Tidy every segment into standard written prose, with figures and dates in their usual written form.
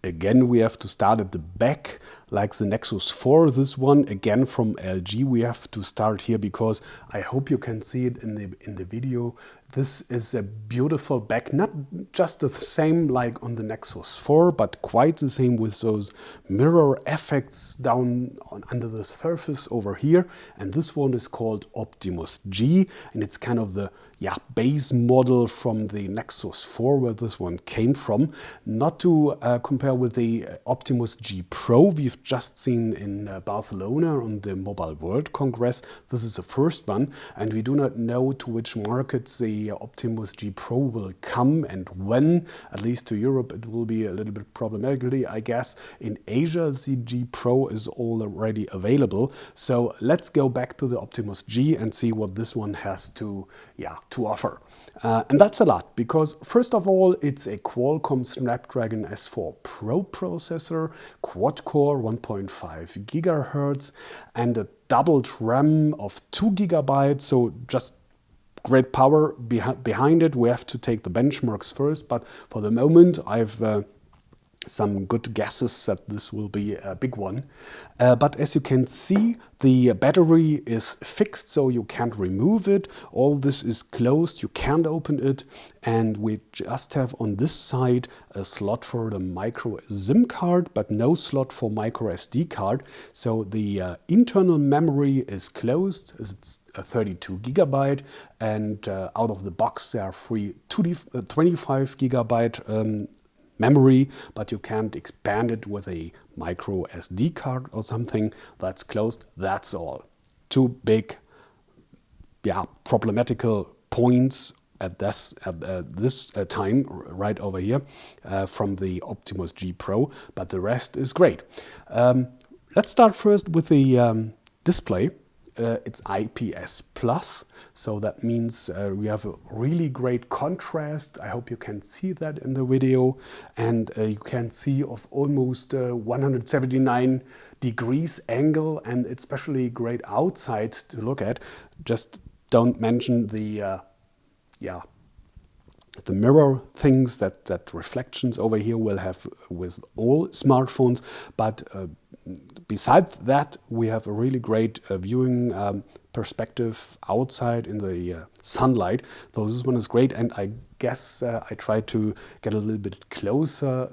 Again, we have to start at the back, like the Nexus 4. This one, again from LG, we have to start here because I hope you can see it in the video. This is a beautiful back, not just the same like on the Nexus 4, but quite the same with those mirror effects down under the surface over here. And this one is called Optimus G, and it's kind of the base model from the Nexus 4 where this one came from. Not to compare with the Optimus G Pro we've just seen in Barcelona on the Mobile World Congress. This is the first one, and we do not know to which markets the Optimus G Pro will come and when. At least to Europe it will be a little bit problematically, I guess. In Asia the G Pro is already available. So let's go back to the Optimus G and see what this one has to offer. And that's a lot, because first of all, it's a Qualcomm Snapdragon S4 Pro processor, quad-core 1.5 gigahertz, and a doubled RAM of 2 GB, so just great power behind it. We have to take the benchmarks first, but for the moment I've some good guesses that this will be a big one. But as you can see, the battery is fixed, so you can't remove it. All this is closed, you can't open it. And we just have on this side a slot for the micro SIM card, but no slot for micro SD card. So the internal memory is closed. It's a 32 GB, and out of the box there are free 25 GB memory, but you can't expand it with a micro SD card or something. That's closed. That's all. Two big, problematical points at this time right over here from the Optimus G Pro, but the rest is great. Let's start first with the display. It's IPS plus, so that means we have a really great contrast. I hope you can see that in the video, and you can see of almost 179 degrees angle, and it's especially great outside to look at. Just don't mention the mirror things that reflections over here will have with all smartphones, but besides that, we have a really great viewing perspective outside in the sunlight. So this one is great, and I guess I try to get a little bit closer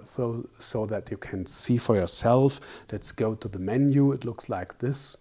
so that you can see for yourself. Let's go to the menu. It looks like this.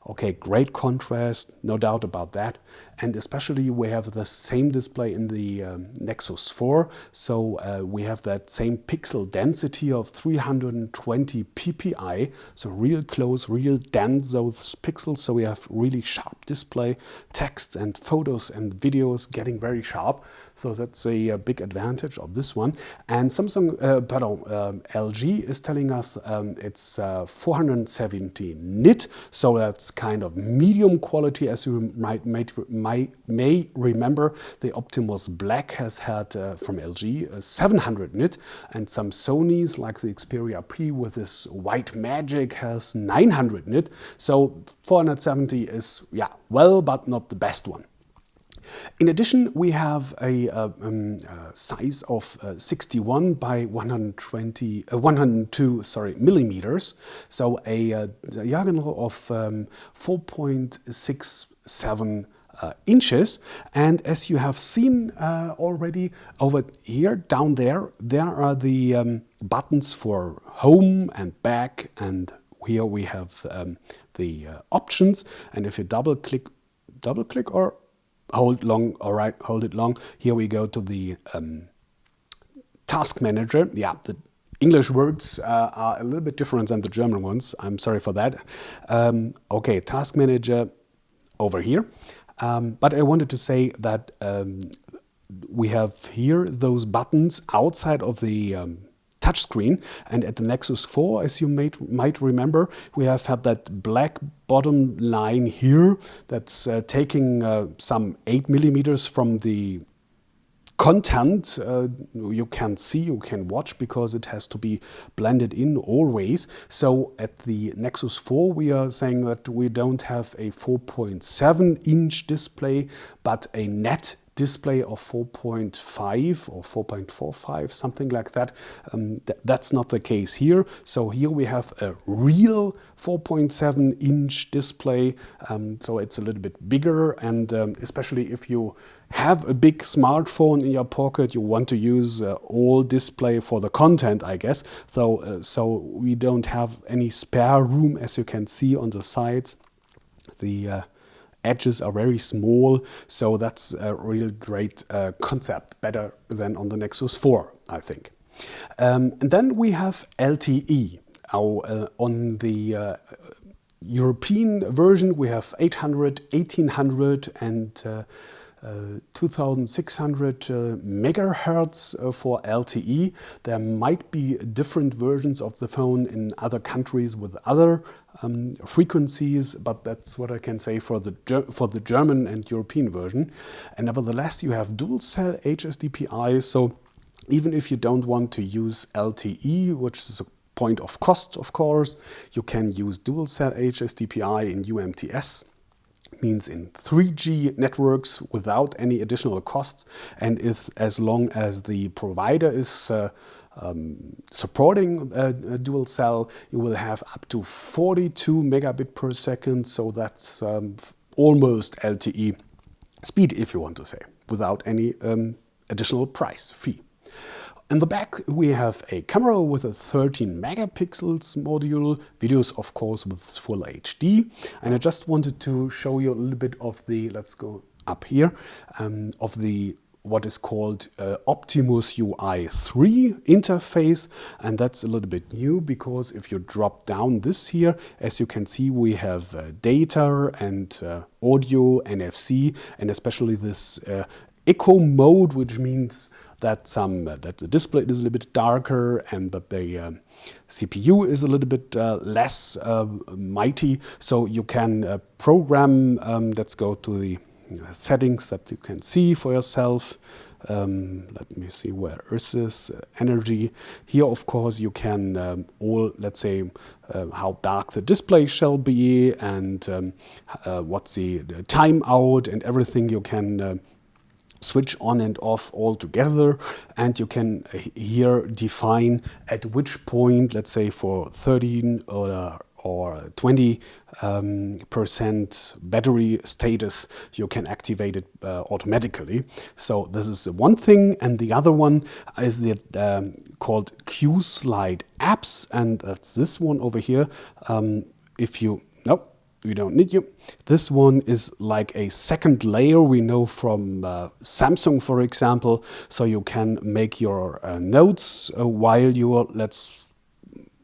Okay, great contrast, no doubt about that. And especially we have the same display in the Nexus 4. So we have that same pixel density of 320 ppi. So real close, real dense those pixels. So we have really sharp display, texts and photos and videos getting very sharp. So that's a big advantage of this one. And LG is telling us it's 470 nit. So that's kind of medium quality. As you may remember, the Optimus Black has had from LG 700 nit, and some Sonys like the Xperia P with this white magic has 900 nit. So 470 is well, but not the best one. In addition, we have a size of 61 by 102 millimeters, so a diagonal of 4.67 inches. And as you have seen already over here, down there are the buttons for home and back, and here we have the options. And if you double click or hold it long. Here we go to the task manager. The English words are a little bit different than the German ones. I'm sorry for that. Okay, task manager over here. But I wanted to say that we have here those buttons outside of the touchscreen, and at the Nexus 4, as you might remember, we have had that black bottom line here that's taking some 8 millimeters from the content you can see, you can watch, because it has to be blended in always. So at the Nexus 4 we are saying that we don't have a 4.7 inch display, but a net display of 4.5 or 4.45, something like that. That's not the case here. So here we have a real 4.7-inch display, so it's a little bit bigger, and especially if you have a big smartphone in your pocket, you want to use all display for the content, I guess. So we don't have any spare room, as you can see on the sides. The edges are very small, so that's a real great concept, better than on the Nexus 4, I think. And then we have LTE. On the European version, we have 800, 1800 and 2600 megahertz for LTE. There might be different versions of the phone in other countries with other frequencies, but that's what I can say for the German and European version. And nevertheless, you have dual cell HSDPI, so even if you don't want to use LTE, which is a point of cost, of course, you can use dual cell HSDPI in UMTS, means in 3G networks without any additional costs, and as long as the provider is supporting a dual cell, you will have up to 42 megabit per second, so that's almost LTE speed, if you want to say, without any additional price fee. In the back, we have a camera with a 13 megapixels module, videos, of course, with full HD. And I just wanted to show you a little bit of the, let's go up here, of the what is called Optimus UI 3 interface. And that's a little bit new, because if you drop down this here, as you can see, we have data and audio, NFC, and especially this echo mode, which means that the display is a little bit darker and that the CPU is a little bit less mighty. So you can program, let's go to the settings that you can see for yourself. Let me see, where is this energy? Here, of course, you can let's say, how dark the display shall be, and what's the timeout and everything. You can switch on and off all together, and you can here define at which point, let's say for 13 or 20% battery status, you can activate it automatically. So this is one thing, and the other one is called Q-Slide apps, and that's this one over here. We don't need you. This one is like a second layer we know from Samsung, for example. So you can make your notes while you're, let's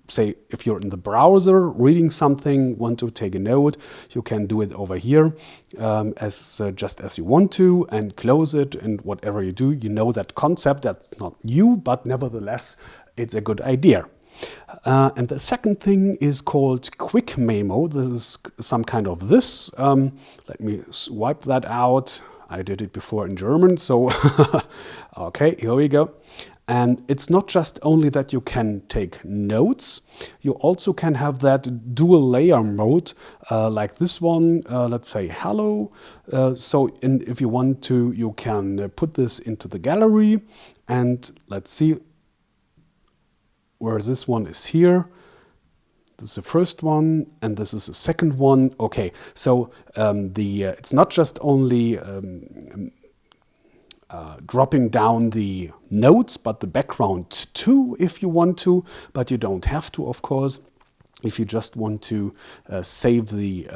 say, if you're in the browser reading something, want to take a note, you can do it over here just as you want to, and close it, and whatever you do, you know that concept. That's not new, but nevertheless, it's a good idea. And the second thing is called Quick Memo. This is some kind of this. Let me wipe that out. I did it before in German, so okay, here we go. And it's not just only that you can take notes, you also can have that dual layer mode, like this one, let's say hello. And if you want to, you can put this into the gallery, and let's see, where this one is here. This is the first one, and this is the second one. Okay, so it's not just only dropping down the notes, but the background too, if you want to, but you don't have to, of course. If you just want to save the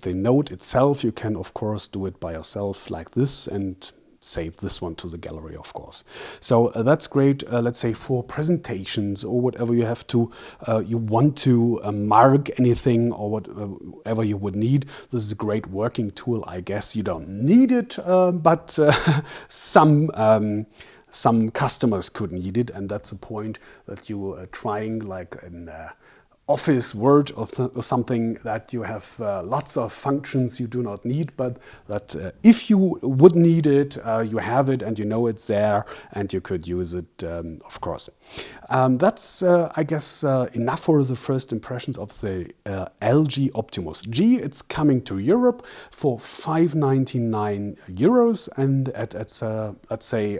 note itself, you can, of course, do it by yourself like this, and save this one to the gallery, of course. So that's great, let's say for presentations or whatever you have to, you want to mark anything or whatever you would need. This is a great working tool, I guess. You don't need it, but some customers could need it, and that's a point that you are trying, like in Office, Word, or something that you have lots of functions you do not need, but that if you would need it, you have it and you know it's there and you could use it, of course. That's, I guess, enough for the first impressions of the LG Optimus G. It's coming to Europe for €599, and at let's say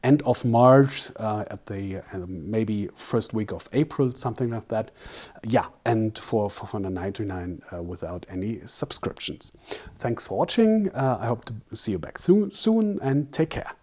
end of March, at the maybe first week of April, something like that. Yeah, and for $499 without any subscriptions. Thanks for watching. I hope to see you back soon, and take care.